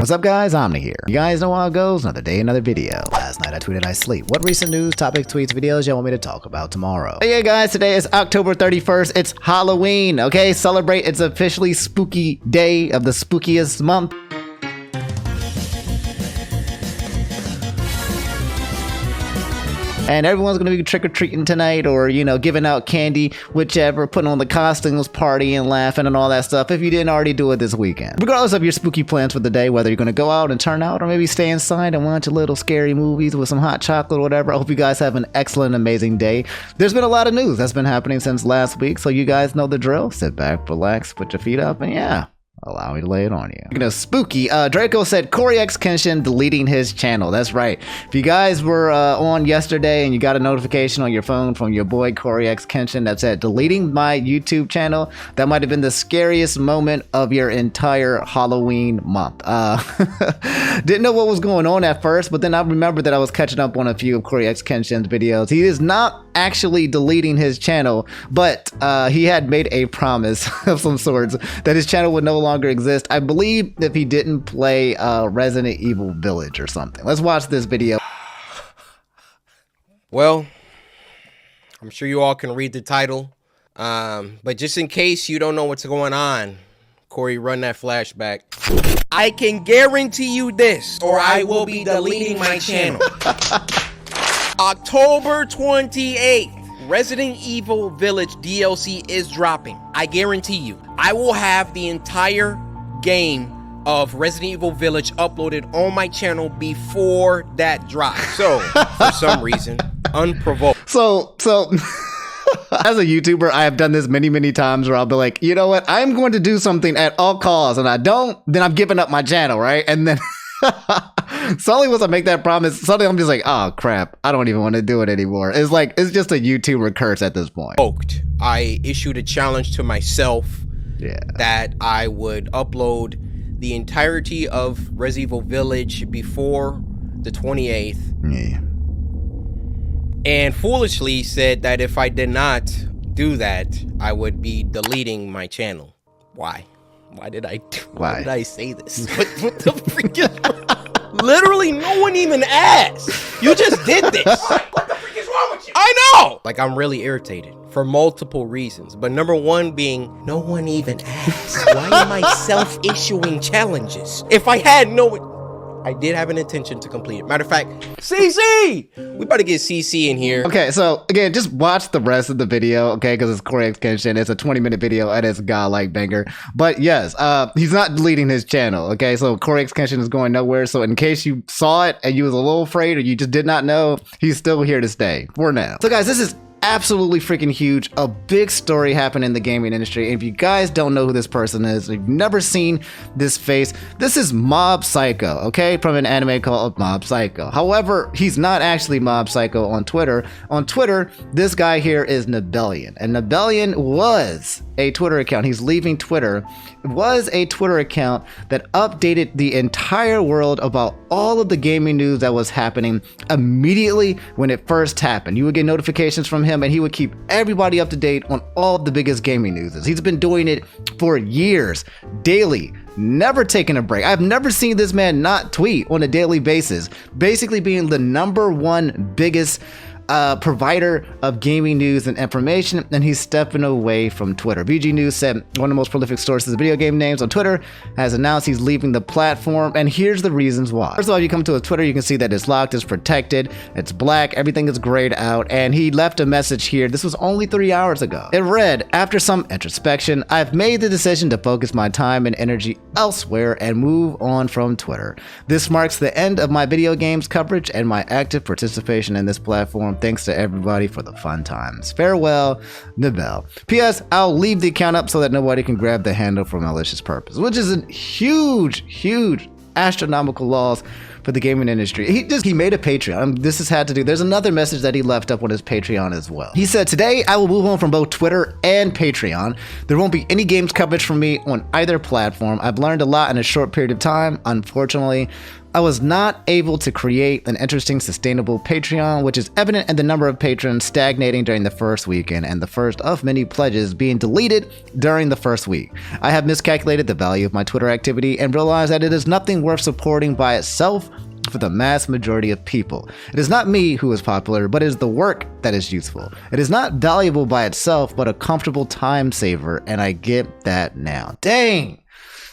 What's up guys, Omni here. You guys know how it goes, another day, another video. Last night I tweeted I sleep. What recent news, topics, tweets, videos y'all want me to talk about tomorrow? Hey guys, today is October 31st, it's Halloween, okay? Celebrate, it's officially spooky day of the spookiest month. And everyone's gonna be trick-or-treating tonight, or, you know, giving out candy, whichever, putting on the costumes, partying, laughing, and all that stuff, if you didn't already do it this weekend. Regardless of your spooky plans for the day, whether you're gonna go out and turn out, or maybe stay inside and watch a little scary movies with some hot chocolate or whatever, I hope you guys have an excellent, amazing day. There's been a lot of news that's been happening since last week, so you guys know the drill. Sit back, relax, put your feet up, and yeah. Allow me to lay it on you. You know, spooky. Draco said CoryxKenshin deleting his channel. That's right. If you guys were on yesterday and you got a notification on your phone from your boy CoryxKenshin that said deleting my YouTube channel, that might have been the scariest moment of your entire Halloween month. Didn't know what was going on at first, but then I remembered that I was catching up on a few of CoryxKenshin's videos. He is not actually deleting his channel, but he had made a promise of some sorts that his channel would no longer exist. I believe if he didn't play Resident Evil Village or something. Let's watch this video. Well, I'm sure you all can read the title, but just in case you don't know what's going on, Corey, run that flashback. I can guarantee you this, or I will be deleting my channel. October 28th, Resident Evil Village DLC is dropping. I guarantee you, I will have the entire game of Resident Evil Village uploaded on my channel before that drops. So, for some reason, unprovoked. So as a YouTuber, I have done this many times where I'll be like, you know what? I'm going to do something at all costs, and I don't, then I'm giving up my channel, right? And then suddenly once I make that promise, suddenly I'm just like, oh crap, I don't even want to do it anymore. It's like, it's just a YouTuber curse at this point. I issued a challenge to myself that I would upload the entirety of Resident Evil Village before the 28th. Yeah. And foolishly said that if I did not do that, I would be deleting my channel. Why? Why did I say this? What the freaking... Literally, no one even asked. You just did this. What the freak is wrong with you? I know. Like, I'm really irritated for multiple reasons. But number one being, no one even asked. Why am I self-issuing challenges? If I had I did have an intention to complete it. Matter of fact, CC! We better get CC in here. Okay, so again, just watch the rest of the video, okay? Because it's CoryxKenshin. It's a 20-minute video and it's a godlike banger. But yes, he's not deleting his channel, okay? So CoryxKenshin is going nowhere. So in case you saw it and you was a little afraid or you just did not know, he's still here to stay for now. So guys, this is absolutely freaking huge. A big story happened in the gaming industry. And if you guys don't know who this person is, if you've never seen this face, this is Mob Psycho, okay? From an anime called Mob Psycho. However, he's not actually Mob Psycho on Twitter. On Twitter, this guy here is Nibellion. And Nibellion was a Twitter account. He's leaving Twitter. It was a Twitter account that updated the entire world about all of the gaming news that was happening immediately when it first happened. You would get notifications from him and he would keep everybody up to date on all of the biggest gaming news. He's been doing it for years, daily, never taking a break. I've never seen this man not tweet on a daily basis, basically being the #1 biggest provider of gaming news and information, and he's stepping away from Twitter. VG News said one of the most prolific sources of video game names on Twitter has announced he's leaving the platform, and here's the reasons why. First of all, you come to his Twitter, you can see that it's locked, it's protected, it's black, everything is grayed out, and he left a message here. This was only 3 hours ago. It read, after some introspection, I've made the decision to focus my time and energy elsewhere and move on from Twitter. This marks the end of my video games coverage and my active participation in this platform. Thanks to everybody for the fun times. Farewell, Nibel. P.S. I'll leave the account up so that nobody can grab the handle for malicious purpose, which is a huge astronomical loss for the gaming industry. He made a Patreon. This has had to do. There's another message that he left up on his Patreon as well. He said, today I will move on from both Twitter and Patreon. There won't be any games coverage from me on either platform. I've learned a lot in a short period of time. Unfortunately, I was not able to create an interesting, sustainable Patreon, which is evident in the number of patrons stagnating during the first weekend and the first of many pledges being deleted during the first week. I have miscalculated the value of my Twitter activity and realized that it is nothing worth supporting by itself for the mass majority of people. It is not me who is popular, but it is the work that is useful. It is not valuable by itself, but a comfortable time saver, and I get that now. Dang!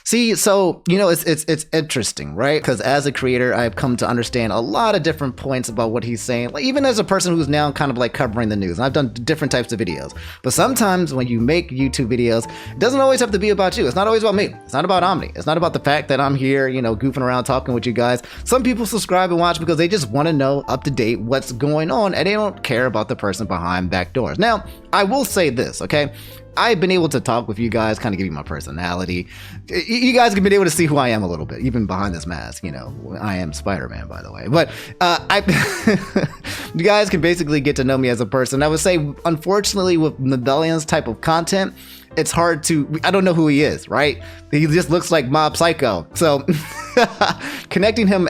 See, so, you know, it's interesting, right? Because as a creator, I've come to understand a lot of different points about what he's saying. Like, even as a person who's now kind of like covering the news, and I've done different types of videos. But sometimes when you make YouTube videos, it doesn't always have to be about you. It's not always about me. It's not about Omni. It's not about the fact that I'm here, you know, goofing around talking with you guys. Some people subscribe and watch because they just want to know up to date what's going on, and they don't care about the person behind back doors. Now, I will say this, okay? I've been able to talk with you guys, kind of give you my personality. You guys have been able to see who I am a little bit, even behind this mask. You know, I am Spider-Man, by the way. But you guys can basically get to know me as a person. I would say, unfortunately, with Nibellion's type of content, it's hard to, I don't know who he is, right? He just looks like Mob Psycho. So connecting him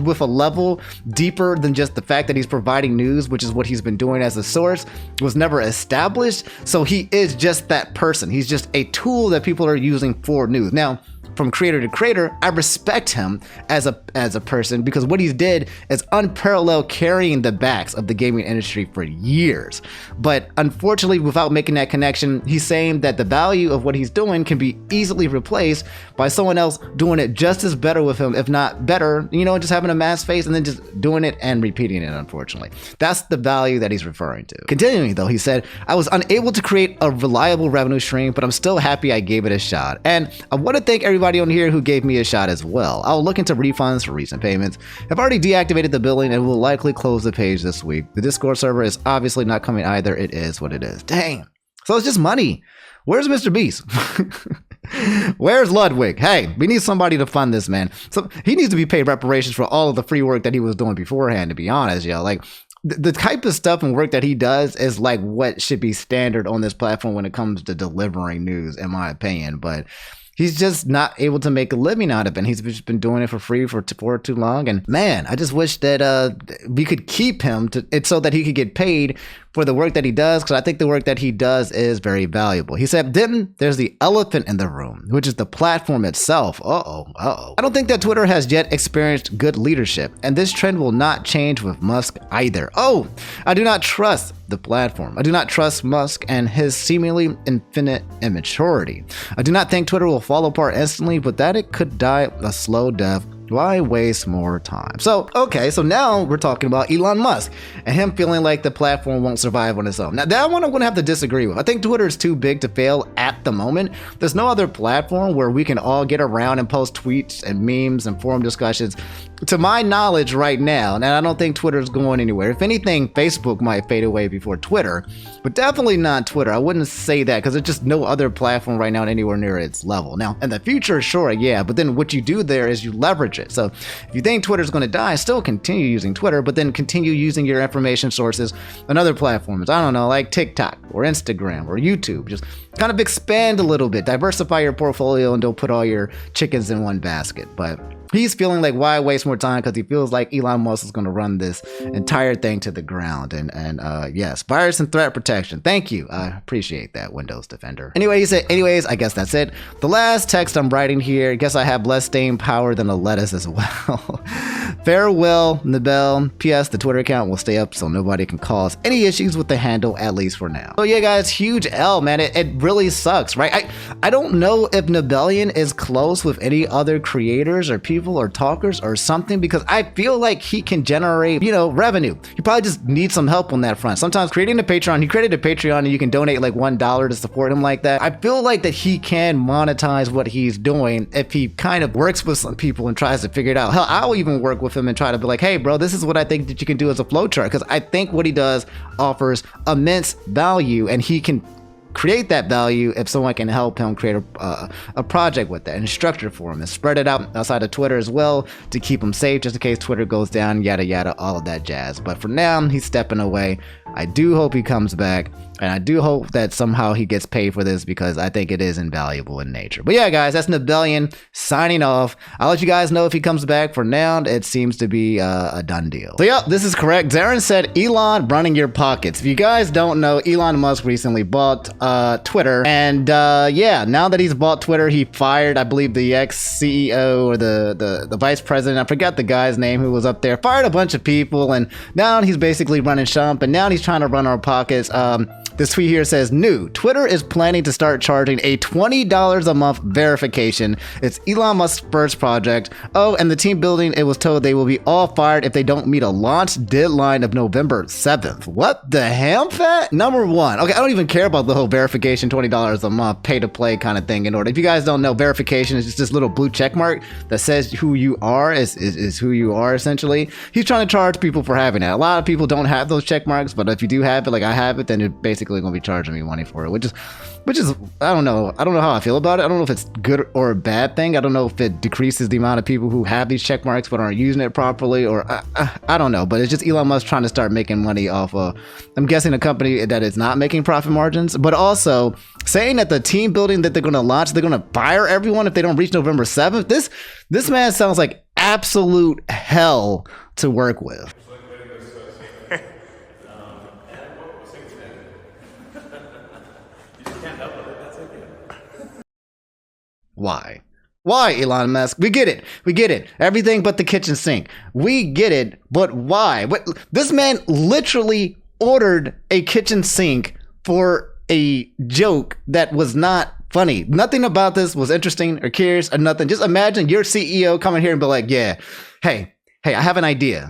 with a level deeper than just the fact that he's providing news, which is what he's been doing as a source, was never established. So he is just that person. He's just a tool that people are using for news. Now, from creator to creator, I respect him as a person, because what he's did is unparalleled, carrying the backs of the gaming industry for years. But unfortunately, without making that connection, he's saying that the value of what he's doing can be easily replaced by someone else doing it just as better with him, if not better, you know, just having a mask face and then just doing it and repeating it, unfortunately. That's the value that he's referring to. Continuing though, he said, I was unable to create a reliable revenue stream, but I'm still happy I gave it a shot. And I want to thank everybody on here who gave me a shot as well. I'll look into refunds for recent payments. I've already deactivated the billing and will likely close the page this week. The Discord server is obviously not coming either. It is what it is. Dang. So it's just money. Where's MrBeast? Where's Ludwig? Hey, we need somebody to fund this, man. So he needs to be paid reparations for all of the free work that he was doing beforehand, to be honest, yo. Like, the type of stuff and work that he does is like what should be standard on this platform when it comes to delivering news, in my opinion. But he's just not able to make a living out of it. And he's just been doing it for free for too long. And man, I just wish that we could keep him so that he could get paid for the work that he does, because I think the work that he does is very valuable. He said, then there's the elephant in the room, which is the platform itself. I don't think that Twitter has yet experienced good leadership, and this trend will not change with Musk either. I do not trust the platform. I do not trust Musk and his seemingly infinite immaturity. I do not think Twitter will fall apart instantly, but that it could die a slow death. Why waste more time? So, okay, so now we're talking about Elon Musk and him feeling like the platform won't survive on its own. Now, that one I'm going to have to disagree with. I think Twitter is too big to fail at the moment. There's no other platform where we can all get around and post tweets and memes and forum discussions, to my knowledge right now. And I don't think Twitter's going anywhere. If anything, Facebook might fade away before Twitter, but definitely not Twitter. I wouldn't say that, because there's just no other platform right now anywhere near its level. Now, in the future, sure, yeah, but then what you do there is you leverage it. So if you think Twitter's going to die, still continue using Twitter, but then continue using your information sources on other platforms. I don't know, like TikTok or Instagram or YouTube. Just kind of expand a little bit, diversify your portfolio, and don't put all your chickens in one basket. But he's feeling like, why waste more time? Because he feels like Elon Musk is going to run this entire thing to the ground. And yes, virus and threat protection. Thank you. I appreciate that, Windows Defender. Anyway, he said, anyways, I guess that's it. The last text I'm writing here, I guess I have less staying power than a lettuce as well. Farewell, Nibel. P.S. The Twitter account will stay up so nobody can cause any issues with the handle, at least for now. So yeah, guys, huge L, man. It really sucks, right? I don't know if Nibellion is close with any other creators or people or talkers or something, because I feel like he can generate, you know, revenue. He probably just needs some help on that front. Sometimes creating a Patreon, he created a Patreon and you can donate like $1 to support him like that. I feel like that he can monetize what he's doing if he kind of works with some people and tries to figure it out. Hell, I'll even work with him and try to be like, hey bro, this is what I think that you can do as a flowchart, because I think what he does offers immense value, and he can create that value if someone can help him create a project with that and structure for him and spread it out outside of Twitter as well to keep him safe, just in case Twitter goes down, yada yada, all of that jazz. But for now, he's stepping away. I do hope he comes back. And I do hope that somehow he gets paid for this because I think it is invaluable in nature. But yeah, guys, that's Nibellion signing off. I'll let you guys know if he comes back. For now, it seems to be a done deal. So yeah, this is correct. Zarin said, Elon running your pockets. If you guys don't know, Elon Musk recently bought Twitter. And yeah, now that he's bought Twitter, he fired, I believe, the ex-CEO or the vice president. I forgot the guy's name who was up there. Fired a bunch of people. And now he's basically running Shump. And now he's trying to run our pockets. This tweet here says, new, Twitter is planning to start charging a $20 a month verification. It's Elon Musk's first project. Oh, and the team building, it was told they will be all fired if they don't meet a launch deadline of November 7th. What the hell, fat? Number one. Okay, I don't even care about the whole verification, $20 a month, pay to play kind of thing in order. If you guys don't know, verification is just this little blue check mark that says who you are is who you are, essentially. He's trying to charge people for having that. A lot of people don't have those check marks, but if you do have it, like I have it, then it basically gonna be charging me money for it, which is I don't know how I feel about it. I don't know if it's good or a bad thing. I don't know if it decreases the amount of people who have these check marks but aren't using it properly, or I don't know, but it's just Elon Musk trying to start making money off of, I'm guessing, a company that is not making profit margins, but also saying that the team building that they're going to launch, they're going to fire everyone if they don't reach November 7th. This man sounds like absolute hell to work with. Why? Why, Elon Musk? We get it. Everything but the kitchen sink. We get it, but why? What? This man literally ordered a kitchen sink for a joke that was not funny. Nothing about this was interesting or curious or nothing. Just imagine your CEO coming here and be like, yeah, hey, I have an idea.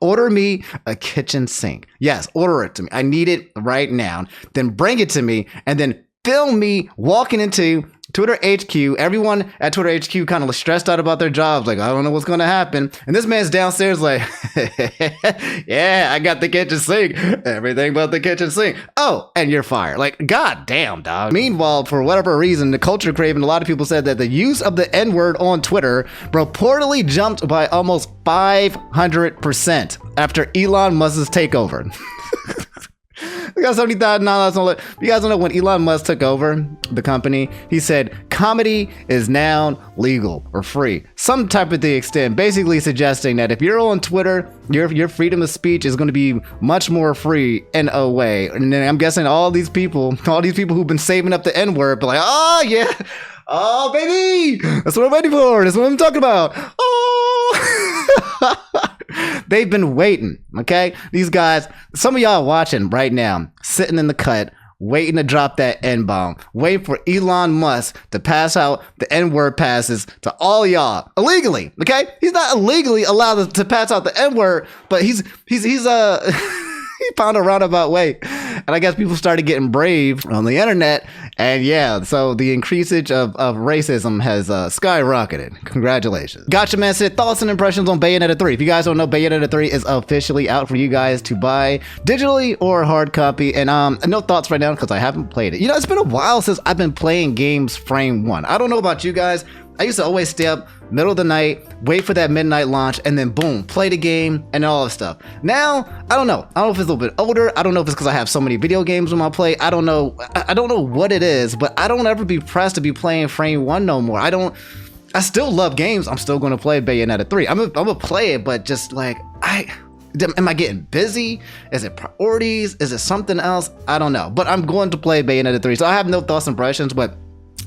Order me a kitchen sink. Yes, order it to me. I need it right now. Then bring it to me and then film me walking into Twitter HQ. Everyone at Twitter HQ kind of stressed out about their jobs. Like, I don't know what's going to happen. And this man's downstairs like, yeah, I got the kitchen sink. Everything but the kitchen sink. Oh, and you're fired. Like, god damn, dog. Meanwhile, for whatever reason, the culture craven, a lot of people said that the use of the N-word on Twitter reportedly jumped by almost 500% after Elon Musk's takeover. We got $70,000. You guys don't know, when Elon Musk took over the company, he said comedy is now legal or free. Some type of the extent, basically suggesting that if you're on Twitter, your freedom of speech is going to be much more free in a way. And then I'm guessing all these people who've been saving up the N-word, but like, oh yeah, oh baby, that's what I'm waiting for. That's what I'm talking about. Oh. They've been waiting, okay? These guys, some of y'all watching right now, sitting in the cut, waiting to drop that N-bomb, waiting for Elon Musk to pass out the N-word passes to all y'all illegally, okay? He's not illegally allowed to pass out the N-word, but he's he found a roundabout way. And I guess people started getting brave on the internet. And yeah, so the increasage of racism has skyrocketed. Congratulations. Gotcha Man said, thoughts and impressions on Bayonetta 3. If you guys don't know, Bayonetta 3 is officially out for you guys to buy digitally or hard copy. And no thoughts right now because I haven't played it. You know, it's been a while since I've been playing games frame one. I don't know about you guys. I used to always stay up middle of the night, wait for that midnight launch, and then boom, play the game and all that stuff. Now, I don't know. I don't know if it's a little bit older. I don't know if it's because I have so many video games on my plate. I don't know. I don't know what it is, but I don't ever be pressed to be playing frame one no more. I still love games. I'm still going to play Bayonetta 3. I'm gonna play it, but just like, am I getting busy? Is it priorities? Is it something else? I don't know, but I'm going to play Bayonetta 3. So I have no thoughts and impressions, but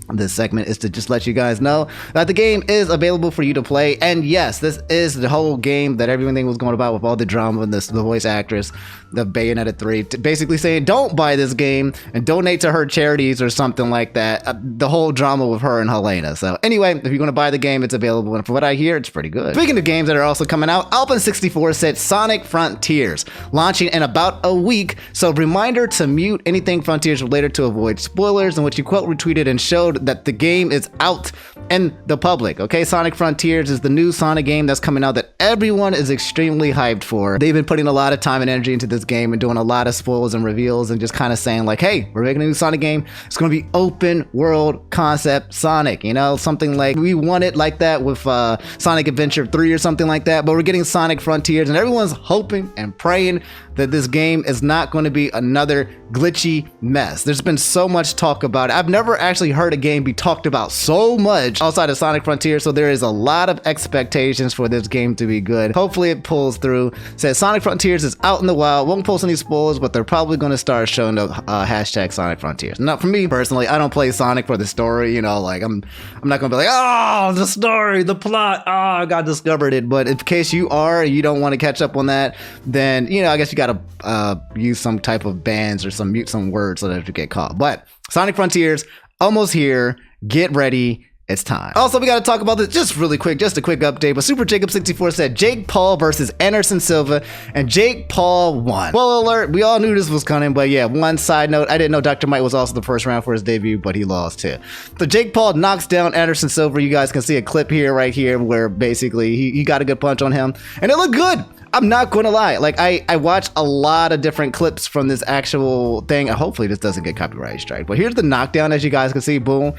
this segment is to just let you guys know that the game is available for you to play. And yes, this is the whole game that everything was going about with all the drama and the voice actress, the Bayonetta 3, basically saying don't buy this game and donate to her charities or something like that. The whole drama with her and Helena. So anyway, if you're going to buy the game, it's available. And from what I hear, it's pretty good. Speaking of games that are also coming out, Alpin64 said Sonic Frontiers launching in about a week. So reminder to mute anything Frontiers related to avoid spoilers, and what you quote retweeted and showed showed that the game is out in the public. Okay, Sonic Frontiers is the new Sonic game that's coming out that everyone is extremely hyped for. They've been putting a lot of time and energy into this game and doing a lot of spoils and reveals and just kind of saying like, hey, we're making a new Sonic game. It's going to be open world concept Sonic, you know, something like we wanted like that with Sonic Adventure 3 or something like that, but we're getting Sonic Frontiers and everyone's hoping and praying that this game is not going to be another glitchy mess. There's been so much talk about it. I've never actually heard a game be talked about so much outside of Sonic Frontier, so there is a lot of expectations for this game to be good. Hopefully it pulls through. Says Sonic Frontiers is out in the wild. Won't post any spoilers, but they're probably going to start showing the hashtag Sonic Frontiers. Now, for me personally, I don't play Sonic for the story. You know, like I'm not going to be like, oh, the story, the plot, oh, I got discovered it. But in case you are, and you don't want to catch up on that, then you know, I guess you got to use some type of bans or mute some words so that you get caught. But Sonic Frontiers almost here. Get ready. It's time. Also, we got to talk about this just really quick, just a quick update. But Super Jacob 64 said Jake Paul versus Anderson Silva, and Jake Paul won. Well, alert, we all knew this was coming, but yeah, one side note, I didn't know Dr. Mike was also the first round for his debut, but he lost too. So Jake Paul knocks down Anderson Silva. You guys can see a clip here, right here, where basically he got a good punch on him, and it looked good. I'm not going to lie. Like, I watched a lot of different clips from this actual thing, and hopefully this doesn't get copyright strike. But here's the knockdown, as you guys can see, boom.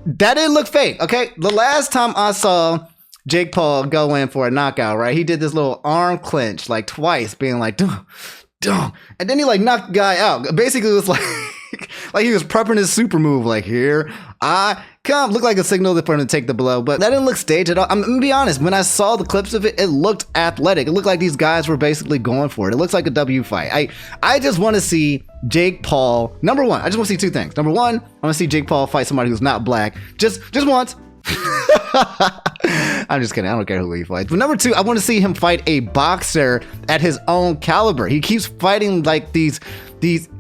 That didn't look fake, okay? The last time I saw Jake Paul go in for a knockout, right? He did this little arm clench like twice, being like, dum, dum. And then he like knocked the guy out. Basically, it was like, like he was prepping his super move, like, here I come. Looked like a signal for him to take the blow, but that didn't look staged at all. I'm gonna be honest, when I saw the clips of it, it looked athletic. It looked like these guys were basically going for it. It looks like a W fight. I just want to see Jake Paul. Number one, I just want to see two things. Number one, I want to see Jake Paul fight somebody who's not black. Just once. I'm just kidding. I don't care who he fights. But number two, I want to see him fight a boxer at his own caliber. He keeps fighting like he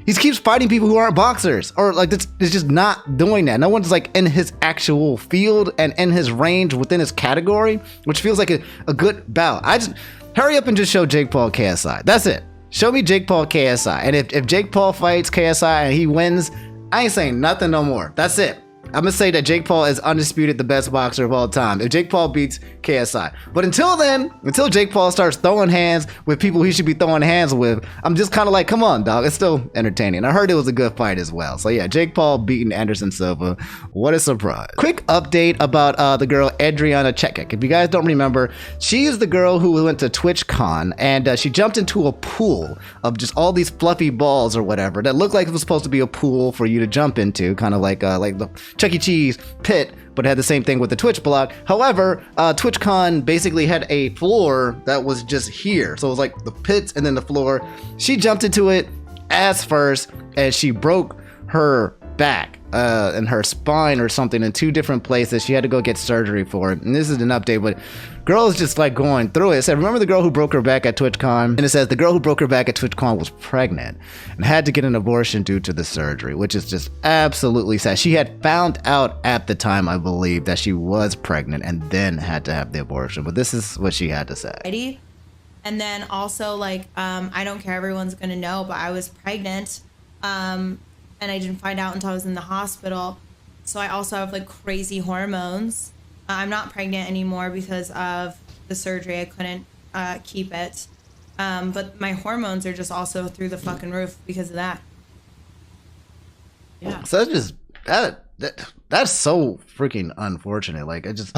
keeps fighting people who aren't boxers, or like it's just not doing that. No one's like in his actual field and in his range within his category, which feels like a good bout. I just hurry up and just show Jake Paul KSI. That's it. Show me Jake Paul KSI. And if Jake Paul fights KSI and he wins, I ain't saying nothing no more. That's it. I'm gonna say that Jake Paul is undisputed the best boxer of all time if Jake Paul beats KSI. But until then, until Jake Paul starts throwing hands with people he should be throwing hands with, I'm just kind of like, come on, dog. It's still entertaining. I heard it was a good fight as well. So yeah, Jake Paul beating Anderson Silva. What a surprise. Quick update about the girl Adriana Chekik. If you guys don't remember, she is the girl who went to TwitchCon, and she jumped into a pool of just all these fluffy balls or whatever that looked like it was supposed to be a pool for you to jump into, kind of like the Chuck E. Cheese pit, but it had the same thing with the Twitch block. However, TwitchCon basically had a floor that was just here. So it was like the pits and then the floor. She jumped into it ass first, and she broke her back and her spine or something in two different places. She had to go get surgery for it. And this is an update, but girl is just like going through it. It said, remember the girl who broke her back at TwitchCon? And it says the girl who broke her back at TwitchCon was pregnant and had to get an abortion due to the surgery, which is just absolutely sad. She had found out at the time, I believe, that she was pregnant and then had to have the abortion. But this is what she had to say. And then also, like, I don't care, everyone's gonna know, but I was pregnant. And I didn't find out until I was in the hospital. So I also have like crazy hormones. I'm not pregnant anymore because of the surgery. I couldn't keep it. But my hormones are just also through the fucking roof because of that. Yeah. So that's just that's so freaking unfortunate. Like, I just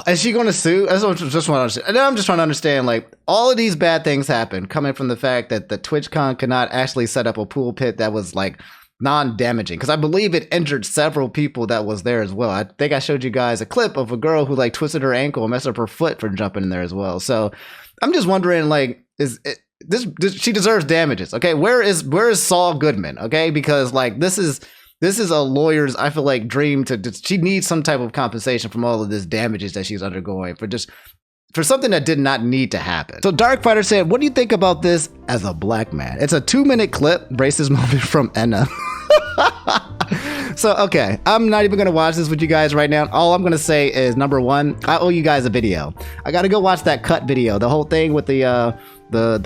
is she going to sue? I just want to understand. I'm just trying to understand, like, all of these bad things happen coming from the fact that the TwitchCon could not actually set up a pool pit that was like non-damaging, because I believe it injured several people that was there as well. I think I showed you guys a clip of a girl who like twisted her ankle and messed up her foot for jumping in there as well. So I'm just wondering, like, is this she deserves damages? Okay, where is Saul Goodman? Okay, because like this is a lawyer's, I feel like, dream she needs some type of compensation from all of this damages that she's undergoing for something that did not need to happen. So Darkfighter said, what do you think about this as a black man? It's a 2-minute clip, racist moment from Enna. So, okay, I'm not even gonna watch this with you guys right now. All I'm gonna say is, number one, I owe you guys a video. I gotta go watch that cut video. The whole thing with the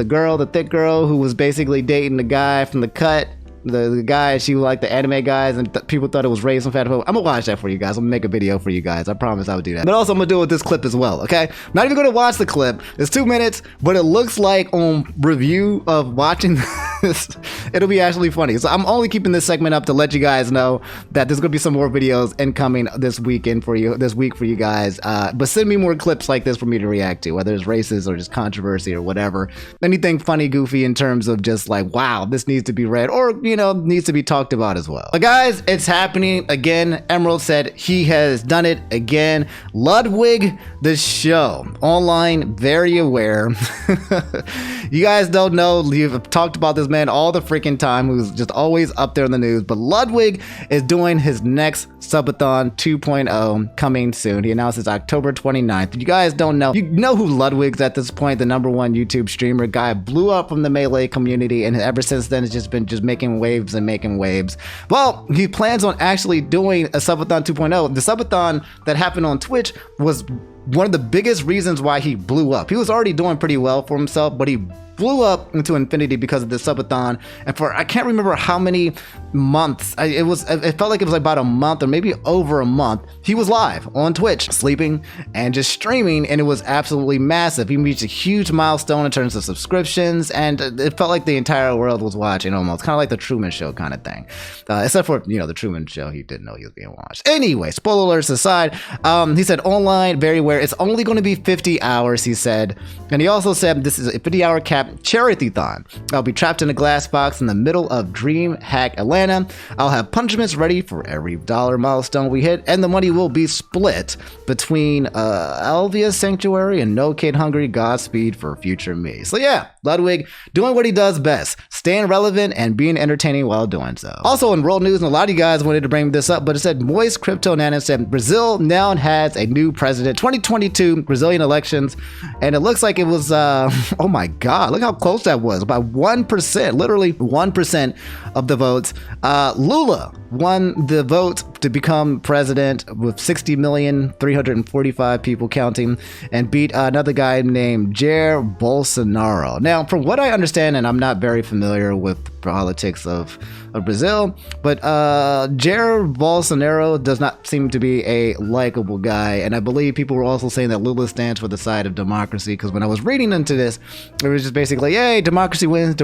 girl, the thick girl who was basically dating the guy from the cut. the guy, she liked the anime guys, and people thought it was raised on fat. I'm gonna watch that for you guys. I'm gonna make a video for you guys. I promise I would do that. But also, I'm gonna do it with this clip as well, okay? Not even gonna watch the clip. It's 2 minutes, but it looks like on review of watching this, it'll be actually funny. So I'm only keeping this segment up to let you guys know that there's gonna be some more videos incoming this week for you guys. But send me more clips like this for me to react to, whether it's races or just controversy or whatever. Anything funny, goofy in terms of just like, wow, this needs to be read, or needs to be talked about as well. But guys, it's happening again. Emerald said he has done it again. Ludwig the show online, very aware. You guys don't know, you've talked about this man all the freaking time, who's just always up there in the news. But Ludwig is doing his next Subathon 2.0 coming soon. He announced it's October 29th. You guys don't know, you know who Ludwig's at this point, the #1 YouTube streamer. Guy blew up from the Melee community, and ever since then it's just been making waves and making waves. Well, he plans on actually doing a Subathon 2.0. The Subathon that happened on Twitch was one of the biggest reasons why he blew up. He was already doing pretty well for himself, but he blew up into infinity because of the Subathon. And for, I can't remember how many months, it felt like it was like about a month or maybe over a month, he was live on Twitch, sleeping and just streaming, and it was absolutely massive. He reached a huge milestone in terms of subscriptions, and it felt like the entire world was watching almost, kind of like the Truman Show kind of thing. Except for, the Truman Show, he didn't know he was being watched. Anyway, spoiler alerts aside, he said online, very aware, it's only going to be 50 hours, he said. And he also said this is a 50-hour cap charity-thon. I'll be trapped in a glass box in the middle of DreamHack Atlanta. I'll have punishments ready for every dollar milestone we hit, and the money will be split between Alvia Sanctuary and No Kid Hungry. Godspeed for future me. So yeah, Ludwig doing what he does best, staying relevant and being entertaining while doing so. Also in world news, and a lot of you guys wanted to bring this up, but it said Moist Crypto Nana said Brazil now has a new president. 2022 Brazilian elections, and it looks like it was oh my god, look how close that was, by 1%, literally 1% of the votes. Lula won the vote to become president with 60,345 people counting, and beat another guy named Jair Bolsonaro. Now, from what I understand, and I'm not very familiar with politics of Brazil, but Jair Bolsonaro does not seem to be a likable guy, and I believe people were also saying that Lula stands for the side of democracy, because when I was reading into this, it was just basically, hey, democracy wins,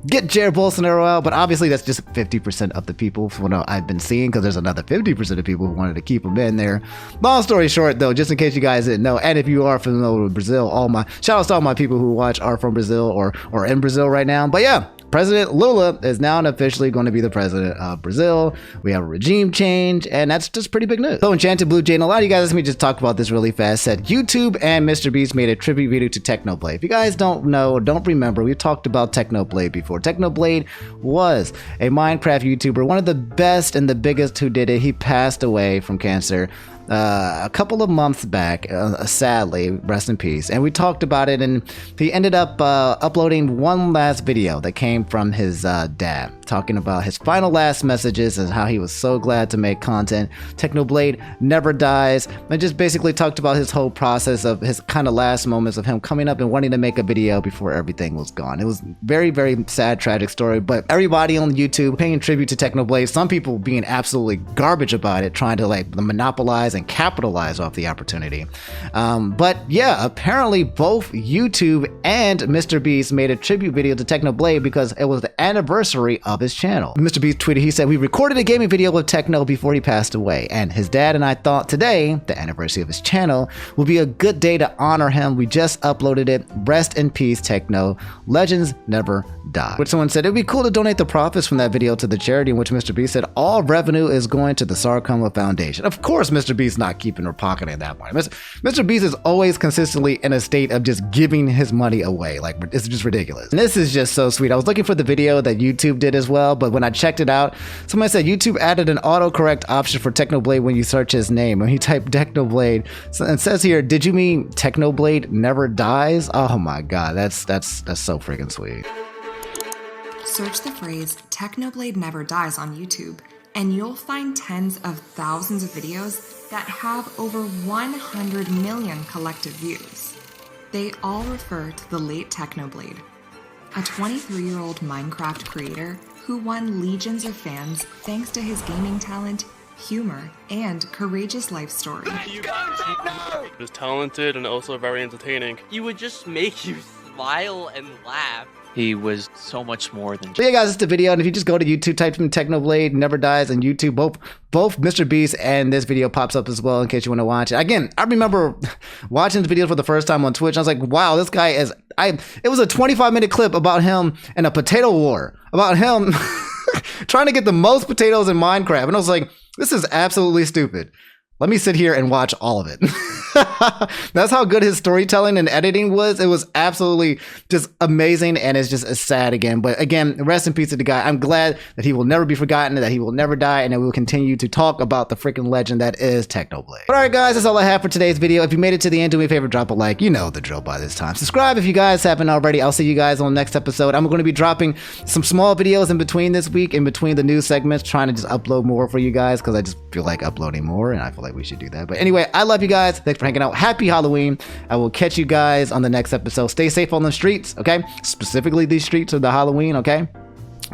get Jair Bolsonaro out. But obviously that's just 50% of the people from what I've been seeing, because there's another 50% of people who wanted to keep him in there. Long story short though, just in case you guys didn't know, and if you are familiar with Brazil, all my shout outs to all my people who watch are from Brazil or in Brazil right now. But yeah, President Lula is now officially going to be the president of Brazil. We have a regime change, and that's just pretty big news. So Enchanted Blue Jane, a lot of you guys, let me just talk about this really fast, said YouTube and MrBeast made a tribute video to Technoblade. If you guys don't know, don't remember, we've talked about Technoblade before. Technoblade was a Minecraft YouTuber, one of the best and the biggest who did it. He passed away from cancer a couple of months back, sadly, rest in peace. And we talked about it, and he ended up uploading one last video that came from his dad, talking about his final last messages and how he was so glad to make content. Technoblade never dies, and just basically talked about his whole process of his kind of last moments of him coming up and wanting to make a video before everything was gone. It was very, very sad, tragic story, but everybody on YouTube paying tribute to Technoblade, some people being absolutely garbage about it, trying to like monopolize and capitalize off the opportunity. But yeah, apparently both YouTube and MrBeast made a tribute video to Technoblade because it was the anniversary of his channel. MrBeast tweeted, he said, we recorded a gaming video with Techno before he passed away, and his dad and I thought today, the anniversary of his channel, would be a good day to honor him. We just uploaded it. Rest in peace, Techno. Legends never die. Which someone said, it'd be cool to donate the profits from that video to the charity, in which MrBeast said, all revenue is going to the Sarcoma Foundation. Of course, MrBeast not keeping or pocketing that money. MrBeast is always consistently in a state of just giving his money away. Like, it's just ridiculous. And this is just so sweet. I was looking for the video that YouTube did as well, but when I checked it out, somebody said YouTube added an autocorrect option for Technoblade when you search his name. When you type Technoblade, it says here, did you mean Technoblade never dies? Oh my god, that's so freaking sweet. Search the phrase Technoblade never dies on YouTube, and you'll find tens of thousands of videos that have over 100 million collective views. They all refer to the late Technoblade, a 23-year-old Minecraft creator who won legions of fans thanks to his gaming talent, humor, and courageous life story. He was talented and also very entertaining. He would just make you smile and laugh. He was so much more than But yeah, guys, it's the video, and if you just go to YouTube, type in Technoblade Never Dies on YouTube, both MrBeast and this video pops up as well in case you want to watch it. Again, I remember watching the video for the first time on Twitch. I was like, wow, this guy is... It was a 25-minute clip about him in a potato war, about him trying to get the most potatoes in Minecraft. And I was like, this is absolutely stupid. Let me sit here and watch all of it. That's how good his storytelling and editing was. It was absolutely just amazing, and it's just sad again. But again, rest in peace to the guy. I'm glad that he will never be forgotten, that he will never die, and that we will continue to talk about the freaking legend that is Technoblade. But alright guys, that's all I have for today's video. If you made it to the end, do me a favor, drop a like. You know the drill by this time. Subscribe if you guys haven't already. I'll see you guys on the next episode. I'm going to be dropping some small videos in between this week, in between the news segments, trying to just upload more for you guys, because I just feel like uploading more, and I feel like we should do that. But anyway, I love you guys. Thanks for hanging out. Happy Halloween. I will catch you guys on the next episode. Stay safe on the streets, okay? Specifically these streets of the Halloween, okay?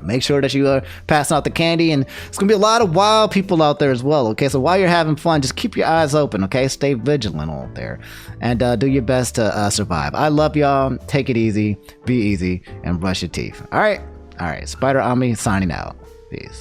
Make sure that you are passing out the candy, and it's gonna be a lot of wild people out there as well, okay? So while you're having fun, just keep your eyes open, okay? Stay vigilant out there, and do your best to survive. I love y'all. Take it easy, be easy, and brush your teeth. All right, Spider Omni signing out. Peace.